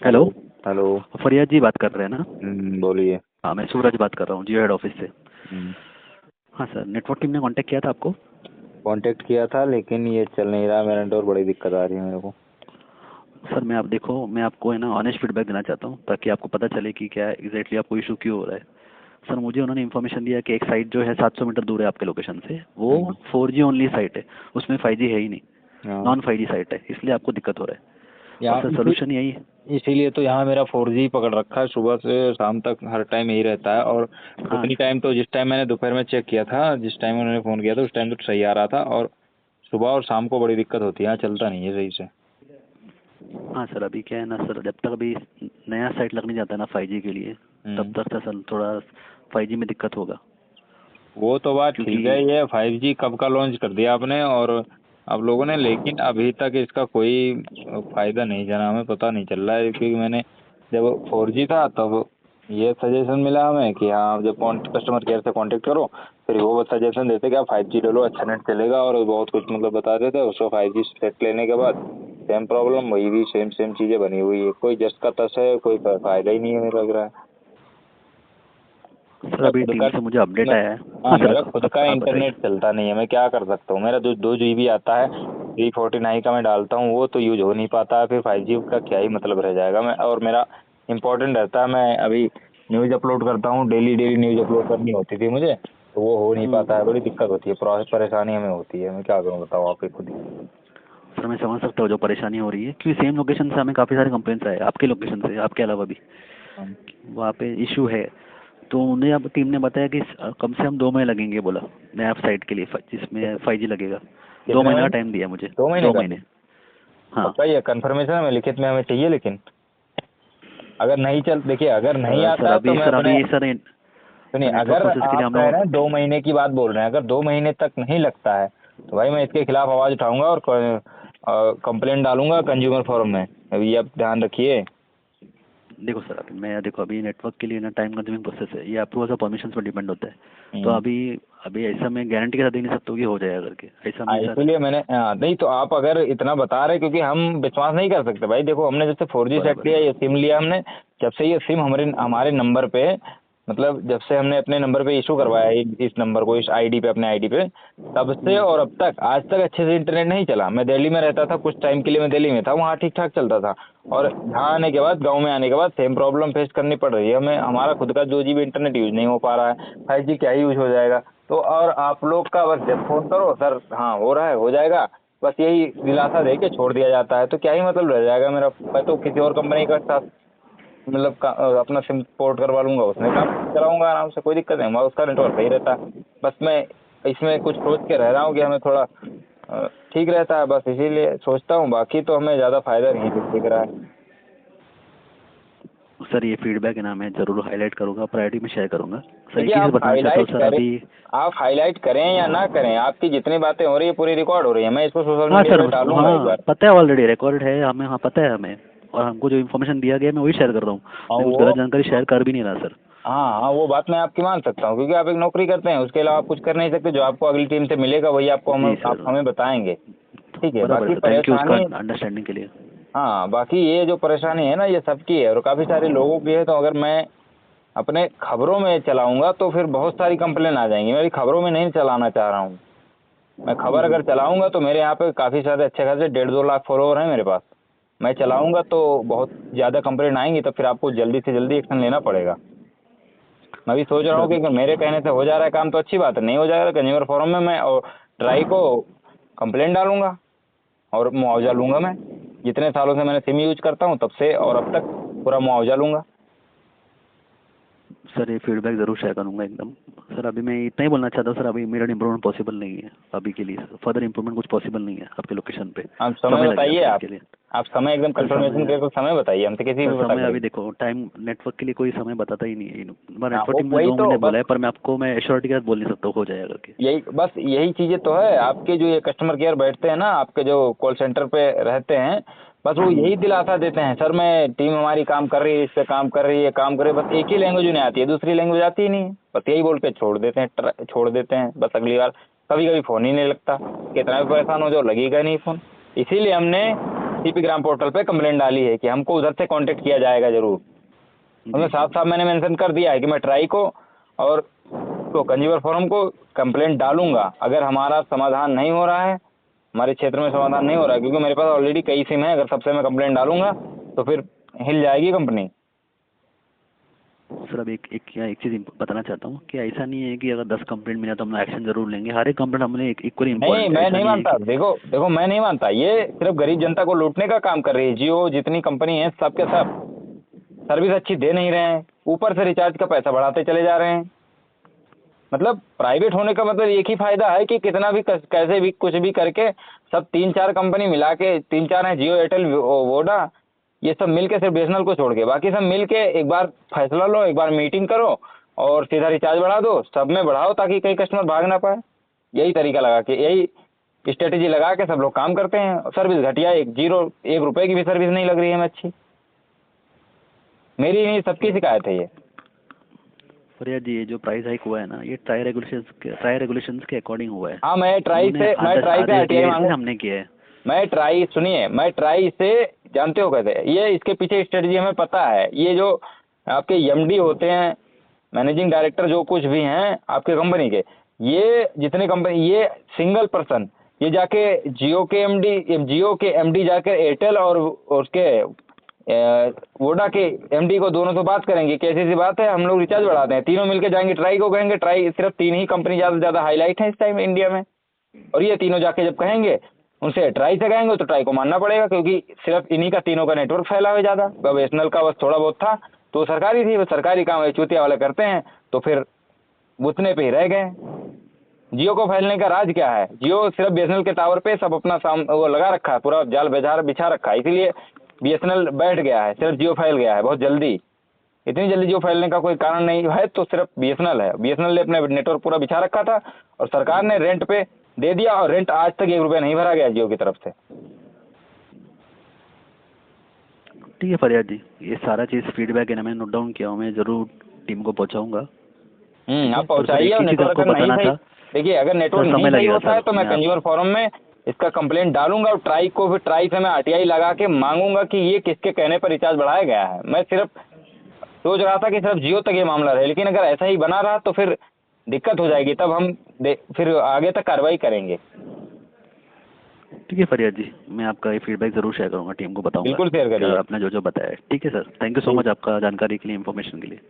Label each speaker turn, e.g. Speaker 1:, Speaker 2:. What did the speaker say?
Speaker 1: Hello.
Speaker 2: Hello. Hello.
Speaker 1: फरियाद जी बात कर रहे हैं ना?
Speaker 2: बोलिए।
Speaker 1: हाँ, मैं सूरज बात कर रहा हूँ जियो हेड ऑफिस से।
Speaker 2: हम्म,
Speaker 1: हाँ सर, नेटवर्क टीम ने कांटेक्ट किया था आपको?
Speaker 2: कांटेक्ट किया था लेकिन ये चल नहीं रहा मेरा नेटवर्क, बड़ी दिक्कत आ रही है मेरे को।
Speaker 1: सर मैं आप देखो, मैं आपको है ना ऑनेस्ट फीडबैक देना चाहता हूँ ताकि आपको पता चले कि क्या एग्जैक्टली आपको इशू क्यों हो रहा है। सर मुझे उन्होंने इन्फॉर्मेशन दिया कि एक साइट जो है 700 मीटर दूर है आपके लोकेशन से, वो
Speaker 2: हम्म,
Speaker 1: 4G ओनली साइट है, उसमें 5G है ही नहीं,
Speaker 2: हाँ।
Speaker 1: नॉन 5G साइट है, इसलिए आपको दिक्कत हो रहा है। और
Speaker 2: यहाँ
Speaker 1: सर सोल्यूशन यही है।
Speaker 2: इसीलिए तो यहाँ मेरा 4G पकड़ रखा है, सुबह से शाम तक हर टाइम यही रहता है। और
Speaker 1: हाँ
Speaker 2: उतनी टाइम तो जिस टाइम मैंने दोपहर में चेक किया था, जिस टाइम उन्होंने फ़ोन किया था उस टाइम तो सही आ रहा था। और सुबह और शाम को बड़ी दिक्कत होती है, यहाँ चलता नहीं है सही से।
Speaker 1: हाँ सर, अभी क्या है ना सर, जब तक अभी नया साइट लगने जाता है ना 5G के लिए, तब
Speaker 2: हम्म
Speaker 1: तक तो सर थोड़ा 5G में दिक्कत होगा।
Speaker 2: वो तो बात
Speaker 1: क्योंकि
Speaker 2: ठीक है, ये 5G कब का लॉन्च कर दिया आपने और आप लोगों ने, लेकिन अभी तक इसका कोई फायदा नहीं जाना, हमें पता नहीं चल रहा है। क्योंकि मैंने जब 4G था तब ये सजेशन मिला हमें कि हाँ, जब कस्टमर केयर से कांटेक्ट करो, फिर वो सजेशन देते कि आप 5G ले लो, अच्छा नेट चलेगा और बहुत कुछ मतलब बता देते। उसको 5G सेट लेने के बाद सेम प्रॉब्लम, वही भी सेम सेम चीजें बनी हुई है, कोई जस का तस है, कोई फायदा ही नहीं है मेरा लग रहा है।
Speaker 1: सर
Speaker 2: मेरा
Speaker 1: अभी
Speaker 2: खुद का
Speaker 1: टीम से मुझे अपडेट
Speaker 2: मैं
Speaker 1: आया है।
Speaker 2: हाँ,
Speaker 1: हाँ सर,
Speaker 2: मेरा खुद का
Speaker 1: आप
Speaker 2: इंटरनेट
Speaker 1: बताइए।
Speaker 2: चलता नहीं है, मैं क्या कर सकता हूँ। मेरा जो 2 GB आता है 349 का मैं डालता हूँ, वो तो यूज हो नहीं पाता है, फिर 5G का क्या ही मतलब रह जाएगा। मैं और मेरा इम्पोर्टेंट रहता है, मैं अभी न्यूज़ अपलोड करता हूँ, डेली डेली न्यूज़ अपलोड करनी होती थी मुझे, तो वो हो नहीं पाता है, बड़ी दिक्कत होती है, परेशानी हमें होती है। मैं क्या करूँ बताओ आप ही खुद ही।
Speaker 1: सर मैं समझ सकता हूँ जो परेशानी हो रही है, क्योंकि सेम लोकेशन से हमें काफ़ी सारे कंप्लेंट्स आए आपके लोकेशन से, आपके अलावा भी
Speaker 2: हाँ।
Speaker 1: वहाँ पे इशू है। तो उन्हें अब टीम ने बताया कि कम से कम 2 महीने लगेंगे बोला, नया साइट के लिए जिसमें 5G लगेगा। दो
Speaker 2: कितने
Speaker 1: महीने का
Speaker 2: महीने?
Speaker 1: टाइम दिया मुझे।
Speaker 2: 2 महीने
Speaker 1: दो
Speaker 2: का?
Speaker 1: महीने हाँ।
Speaker 2: पक्का ये कंफर्मेशन हमें लिखित में हमें चाहिए, लेकिन अगर नहीं चल, देखिए अगर नहीं आता
Speaker 1: सर
Speaker 2: है तो
Speaker 1: अभी
Speaker 2: मैं
Speaker 1: सर
Speaker 2: अपने,
Speaker 1: अभी सर
Speaker 2: सुनिए,
Speaker 1: नेटवर्क
Speaker 2: अगर
Speaker 1: प्रोसेस के लिए
Speaker 2: आप
Speaker 1: हम
Speaker 2: कह रहे
Speaker 1: लोग।
Speaker 2: हैं 2 महीने की बात बोल रहे हैं, अगर 2 महीने तक नहीं लगता है तो भाई मैं इसके खिलाफ आवाज उठाऊंगा और कंप्लेंट डालूंगा कंज्यूमर फोरम में। अभी आप ध्यान रखिए।
Speaker 1: देखो सर, अभी नेटवर्क के लिए ना टाइम कंज्यूमिंग प्रोसेस है, ये अप्रूवल और परमिशन पर डिपेंड होता है। तो
Speaker 2: हम्म।
Speaker 1: अभी अभी ऐसा मैं गारंटी के साथ दे नहीं सकता हूँ कि हो जाएगा करके, ऐसा नहीं सर।
Speaker 2: इसीलिए मैंने, नहीं तो आप अगर इतना बता रहे, क्योंकि हम विश्वास नहीं कर सकते भाई। देखो हमने जब से 4G सेट
Speaker 1: बराबर
Speaker 2: लिया,
Speaker 1: है।
Speaker 2: ये सिम लिया हमने, जब से ये सिम हमारे हमारे नंबर पे, मतलब जब से हमने अपने नंबर पे इशू करवाया है, इस नंबर को, इस आईडी पे, अपने आईडी पे, तब से और अब तक आज तक अच्छे से इंटरनेट नहीं चला। मैं दिल्ली में रहता था, कुछ टाइम के लिए मैं दिल्ली में था, वहाँ ठीक ठाक चलता था। और यहाँ आने के बाद, गांव में आने के बाद सेम प्रॉब्लम फेस करनी पड़ रही है हमें। हमारा खुद का 2 GB इंटरनेट यूज नहीं हो पा रहा है, 5G क्या ही यूज हो जाएगा। तो और आप लोग का बस जब फोन करो, सर हाँ हो रहा है, हो जाएगा, बस यही दिलासा दे के छोड़ दिया जाता है। तो क्या ही मतलब रह जाएगा मेरा। मैं तो किसी और कंपनी का साथ मतलब अपना सिम पोर्ट करवा लूंगा, उसमें काम चलाऊंगा आराम से, कोई दिक्कत नहीं, उसका नेटवर्क सही रहता है। बस मैं इसमें कुछ सोच के रह रहा हूँ कि हमें थोड़ा ठीक रहता है, बस इसीलिए सोचता हूँ। बाकी तो हमें ज़्यादा फायदा नहीं दिख रहा है।
Speaker 1: सर ये फीडबैक है ना, मैं जरूर हाईलाइट करूंगा, प्रायोरिटी में शेयर करूंगा। सर एक
Speaker 2: देखिए,
Speaker 1: ही चीज़ बताना चाहता हूँ सर अभी।
Speaker 2: आप हाईलाइट करें या ना करें, आपकी जितनी बातें हो रही है पूरी रिकॉर्ड हो रही है, मैं इसको सोशल
Speaker 1: हाँ
Speaker 2: मीडिया
Speaker 1: सर,
Speaker 2: पे डालूंगा एक
Speaker 1: हाँ
Speaker 2: बार।
Speaker 1: पता है, ऑलरेडी रिकॉर्ड है हमें, हाँ पता है हमें। और हमको जो इन्फॉर्मेशन दिया गया है मैं वही शेयर कर रहा हूँ।
Speaker 2: और
Speaker 1: मैं कुछ
Speaker 2: वो,
Speaker 1: गलत जानकारी शेयर कर भी नहीं रहा सर।
Speaker 2: हाँ हाँ, वो बात मैं आपकी मान सकता हूँ, क्योंकि आप एक नौकरी करते हैं, उसके अलावा आप कुछ कर नहीं सकते। जो आपको अगली टीम से मिलेगा वही आपको
Speaker 1: जी
Speaker 2: आप
Speaker 1: सर।
Speaker 2: हमें बताएंगे। ठीक है,
Speaker 1: बराबर है
Speaker 2: बाकी
Speaker 1: सर, थैंक यू उसका
Speaker 2: परेशानी,
Speaker 1: अंडरस्टैंडिंग के लिए।
Speaker 2: हाँ बाकी ये जो परेशानी है ना, ये सबकी है और काफ़ी सारे लोगों की है। तो अगर मैं अपने खबरों में चलाऊंगा तो फिर बहुत सारी कंप्लेन आ जाएंगी। मेरी खबरों में नहीं चलाना चाह रहा हूँ। मैं खबर अगर चलाऊंगा तो मेरे यहाँ पे काफ़ी सारे अच्छे खासे 1.5-2 लाख फॉलोअर हैं मेरे पास। मैं चलाऊंगा तो बहुत ज़्यादा कंप्लेन आएंगी, तो फिर आपको जल्दी से जल्दी एक्शन लेना पड़ेगा। मैं भी सोच रहा
Speaker 1: सर
Speaker 2: हूँ कि
Speaker 1: अभी
Speaker 2: अगर मेरे कहने से हो जा रहा है काम तो अच्छी बात है, नहीं हो जाएगा कंज्यूमर फोरम में मैं और ट्राई को कंप्लेंट डालूंगा और मुआवजा लूंगा मैं। जितने सालों से मैंने सिम यूज करता हूँ तब से और अब तक पूरा मुआवजा लूंगा।
Speaker 1: सर ये फीडबैक ज़रूर शेयर करूंगा एकदम। सर अभी मैं इतना ही बोलना चाहता हूँ सर, अभी मेरा इम्प्रूवमेंट पॉसिबल नहीं है अभी के लिए सर, फर्दर इम्प्रूवमेंट कुछ पॉसिबल नहीं है आपके लोकेशन पे।
Speaker 2: आप समय
Speaker 1: समय लगेगा
Speaker 2: बताइए,
Speaker 1: सर इसके लिए।
Speaker 2: आप समय एकदम
Speaker 1: सर
Speaker 2: कंफर्मेशन
Speaker 1: समय
Speaker 2: करके समय बताइए, हमसे किसी
Speaker 1: सर
Speaker 2: भी बता
Speaker 1: समय
Speaker 2: करेंगे।
Speaker 1: अभी देखो, टाइम नेटवर्क के लिए कोई समय बताता ही नहीं है।
Speaker 2: हाँ
Speaker 1: नेटवर्क टीम ने
Speaker 2: वही
Speaker 1: 2 महीने
Speaker 2: तो
Speaker 1: बोला
Speaker 2: बस,
Speaker 1: है, पर मैं आपको मैं एश्योरिटी के साथ बोल नहीं सकता हो जाएगा करके।
Speaker 2: यही चीजें तो है। आपके जो ये कस्टमर केयर बैठते हैं ना, आपके जो कॉल सेंटर पे रहते हैं, बस वो यही दिलासा देते हैं, सर मैं टीम हमारी काम कर रही है, इस पे काम कर रही है, काम कर रही है, बस एक ही लैंग्वेज उन्हें आती है, दूसरी लैंग्वेज आती ही नहीं है। बस यही बोल के छोड़ देते हैं बस। अगली बार कभी कभी फोन ही नहीं लगता, कितना भी परेशान हो जाओ लगेगा नहीं फोन। इसीलिए हमने सीपी ग्राम पोर्टल पे कंप्लेंट डाली है कि हमको उधर से कांटेक्ट किया जाएगा जरूर। उसमें साफ साफ मैंने मेंशन कर दिया है कि मैं ट्राई को और तो कंज्यूमर फोरम को कंप्लेंट डालूंगा अगर हमारा समाधान नहीं हो रहा है, हमारे क्षेत्र में समाधान नहीं हो रहा है, क्योंकि मेरे पास ऑलरेडी कई सिम है। अगर सबसे मैं कंप्लेंट डालूंगा तो फिर हिल जाएगी कंपनी।
Speaker 1: सर अब एक चीज़ बताना चाहता हूँ कि ऐसा नहीं है कि अगर 10 कंप्लेंट मिला तो हम एक्शन जरूर लेंगे। हर एक कंप्लेंट हमने इक्वली
Speaker 2: नहीं,
Speaker 1: इम्पोर्टेंट।
Speaker 2: मैं नहीं मानता। देखो मैं नहीं मानता, ये सिर्फ गरीब जनता को लूटने का काम कर रही है। जियो जितनी कंपनी है सब के सब सर्विस अच्छी दे नहीं रहे हैं, ऊपर से रिचार्ज का पैसा बढ़ाते चले जा रहे हैं। मतलब प्राइवेट होने का मतलब एक ही फायदा है कि कितना भी कैसे भी कुछ भी करके सब 3-4 कंपनी मिला के, 3-4 हैं, जियो, एयरटेल, वोडा, ये सब मिल के, सिर्फ बीएसएनएल को छोड़ के बाकी सब मिल के एक बार फैसला लो, एक बार मीटिंग करो और सीधा रिचार्ज बढ़ा दो। सब में बढ़ाओ ताकि कई कस्टमर भाग ना पाए। यही तरीका लगा के, यही स्ट्रेटेजी लगा के सब लोग काम करते हैं। सर्विस घटिया, 1 रुपए की भी सर्विस नहीं लग रही है हमें अच्छी। मेरी नहीं, सबकी शिकायत है ये।
Speaker 1: फरिया जी, ये जो प्राइस हाइक हुआ है ना, ये ट्राई रेगुलेशंस के अकॉर्डिंग हुआ है।
Speaker 2: हाँ, मैं ट्राई से आरटीआई मांगा।
Speaker 1: हमने किया है।
Speaker 2: मैं ट्राई से, जानते हो कैसे, ये इसके पीछे स्ट्रेटजी हमें पता है। ये जो आपके एमडी होते हैं, मैनेजिंग डायरेक्टर, जो कुछ भी हैं आपके कंपनी के, ये जितने कंपनी, ये सिंगल पर्सन, ये जाके जियो के एमडी जाकर एयरटेल और उसके वोडा के एमडी को, दोनों से बात करेंगे। कैसी सी बात है, हम लोग रिचार्ज बढ़ाते हैं, तीनों मिलके जाएंगे ट्राई को कहेंगे। ट्राई, सिर्फ 3 ही कंपनी ज़्यादा से ज़्यादा हाईलाइट है इस टाइम इंडिया में, और ये तीनों जाके जब कहेंगे, उनसे ट्राई से कहेंगे तो ट्राई को मानना पड़ेगा, क्योंकि सिर्फ इन्हीं का, तीनों का नेटवर्क फैला हुआ ज़्यादा। बीएसएनएल का बस थोड़ा बहुत था तो सरकारी थी, वो सरकारी काम चूतिया वाले करते हैं, तो फिर उतने पे ही रह गए। जियो को फैलने का राज क्या है? जियो सिर्फ बीएसएनएल के टावर पे सब अपना वो लगा रखा है, पूरा जाल बिछा रखा है, इसीलिए बीएसएनएल बैठ गया है, सिर्फ जियो फैल गया है बहुत जल्दी। इतनी जल्दी जियो फैलने का कोई कारण नहीं है, तो सिर्फ बीएसएनएल है। बीएसएनएल ने अपने नेटवर्क पूरा बिछा रखा था और सरकार ने रेंट पे दे दिया, और रेंट आज तक 1 रुपया नहीं भरा गया जियो की तरफ से।
Speaker 1: ठीक है फरियाद जी, ये सारा चीज़ फीडबैक है ना, मैं नोट डाउन किया हूँ, मैं ज़रूर टीम को पहुँचाऊँगा।
Speaker 2: आप पहुँचाइए। और नेटवर्क अगर नहीं सही, देखिए अगर नेटवर्क नहीं सही होता है तो मैं कंज्यूमर फोरम में इसका कंप्लेंट डालूंगा, और ट्राई को फिर ट्राई से मैं आरटीआई लगा के मांगूंगा कि ये किसके कहने पर रिचार्ज बढ़ाया गया है। मैं सिर्फ सोच रहा था कि सिर्फ जियो तक ये मामला रहे, लेकिन अगर ऐसा ही बना रहा तो फिर दिक्कत हो जाएगी, तब हम फिर आगे तक कार्रवाई करेंगे।
Speaker 1: ठीक है फरियाद जी, मैं आपका ये फीडबैक जरूर शेयर करूंगा, टीम को बताऊंगा।
Speaker 2: बिल्कुल शेयर करिए
Speaker 1: आपने जो जो बताया। ठीक है sir, thank you so much आपका जानकारी के लिए, इन्फॉर्मेशन के लिए।